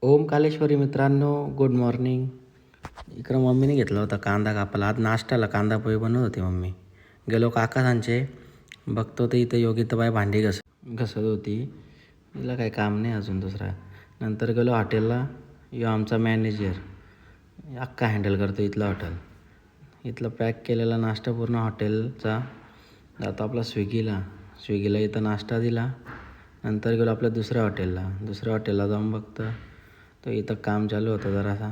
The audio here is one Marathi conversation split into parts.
ओम कालेश्वरी मित्रांनो, गुड मॉर्निंग. इकडं मम्मीने घेतला होता कांदा कापायला. आज नाश्त्याला कांदा पोहे बनवत होती मम्मी. गेलो काकासांचे, बघतो तर इथं योगिताबाई भांडी घसत होती. तिला काही काम नाही अजून दुसरा. नंतर गेलो हॉटेलला. यो आमचा मॅनेजर अख्खा हँडल करतो इथलं हॉटेल. इथलं पॅक केलेला नाश्ता पूर्ण हॉटेलचा जातो आपला स्विगीला इथं नाश्ता दिला. नंतर गेलो आपल्या दुसऱ्या हॉटेलला जाऊन बघतो तो इथं काम चालू होतं जरासा.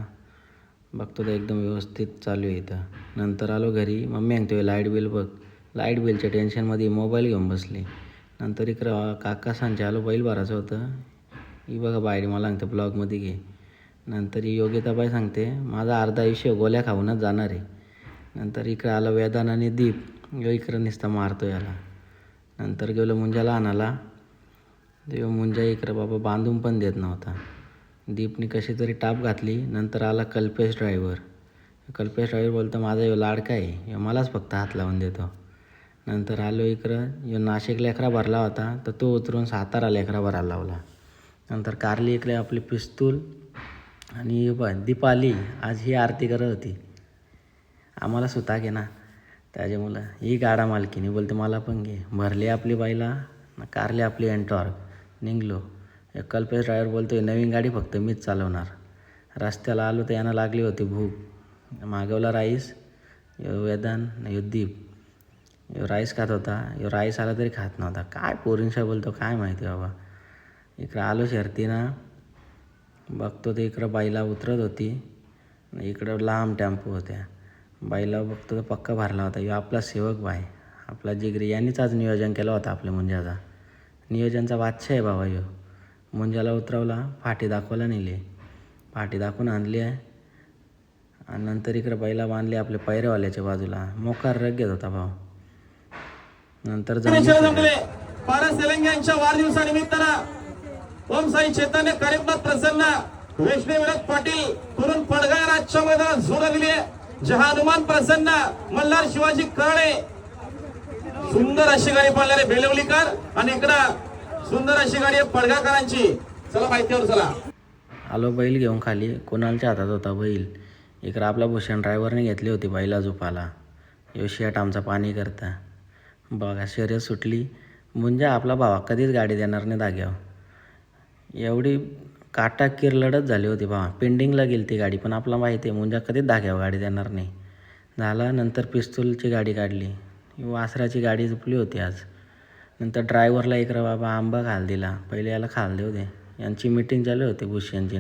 बघतो तर एकदम व्यवस्थित चालू आहे इथं. नंतर आलो घरी. मम्मी सांगतो लाईट बिल बघ. लाईट बिलच्या टेन्शनमध्ये मोबाईल घेऊन बसली. नंतर इकडं काकासांचे आलो बैल भरायचं होतं. ही बघा बाहेर मला सांगते ब्लॉगमध्ये घे. नंतर ही योगिताबाई सांगते माझा अर्धा आयुष्य गोळ्या खाऊनच जाणार आहे. नंतर इकडं आलं वेदान आणि दीप. यो इकडं नुसता मारतो याला. नंतर गेलो मुंजाला आणायला. तेव्हा मुंजा इकडं बाबा बांधून पण देत नव्हता. दीपनी कशी तरी टाप घातली. नंतर आला कल्पेश ड्रायव्हर बोलतो माझा यो लाडका आहे, यो मलाच फक्त हात लावून देतो. नंतर आलो इकडं. यो नाशिक लेकरा भरला होता तर तो उतरून सातारा लेकरा भरायला लावला. नंतर कारली इकडे आपली पिस्तूल आणि दीप आली. आज ही आरती करत होती. आम्हाला सुता घे ना त्याच्यामुळं ही गाडा मालकीनी बोलते मला पण घे. भरली आपली बाईला, कारली आपली एंटॉर्क. निघलो. कल्पेश ड्रायव्हर बोलतो नवीन गाडी फक्त मीच चालवणार. रस्त्याला आलो तर यांना लागली होती भूक. मागवला राईस. वेदान यो दीप यो राईस खात होता. यो राईस आला तरी खात नव्हता. काय पोरींशा बोलतो काय माहिती बाबा. इकडं आलो शर्तीनं. बघतो तर इकडं बाईला उतरत होती. इकडं लांब टेम्पो होत्या. बाईला बघतो तर पक्का भरला होता. यो आपला सेवक भाई आपला जिगरी. यांनीच आज नियोजन केलं होतं आपल्या मुंजाचा. नियोजनचा बादशाह आहे बाबा यो. मुंजाला उतरवला. फाटी दाखवायला नेली. फाटी दाखवून आणली आहे. आणि नंतर इकडं बाईला बांधली आपल्या पैरेवाल्याच्या बाजूला. मोकार रग घेत होता भाऊ. नंतर पारस तेलंग्यांच्या वाढदिवसानिमित्तानं ओम साई चैतन्य कार्यक्रमात प्रसन्न वैष्णव विराज पाटील तरुण पडगाव राजच्या मैदानात जोडा दिली. जहानुमान प्रसन्न मल्हार शिवाजी करणे सुंदर अशी गाडी पाळणारे बेलवलीकर आणि इकडं सुंदर अशी गाडी पडगावकरांची. चला माहितीवर चला. आलो बैल घेऊन खाली. कोणालच्या हातात होता बैल. इकडं आपला भूषण ड्रायव्हरने घेतली होती बैला झोपाला. यो शेट आमचा पाणी करता. बघा शर्यत सुटली. मुंजा आपला भावा कधीच गाडी देणार नाही धाग्यावर. एवढी काटाकीर लढत झाली होती भावा. पेंडिंगला गेली ती गाडी पण आपला माहिती आहे मुंजा कधीच धाग्यावर गाडी देणार नाही. झाला. नंतर पिस्तूलची गाडी काढली. वासराची गाडी झोपली होती आज. नंतर ड्रायव्हरला इकडं बाबा आंबा खाल दिला. पहिले याला खाल देऊ दे. यांची मिटिंग चालू होती भूषणची.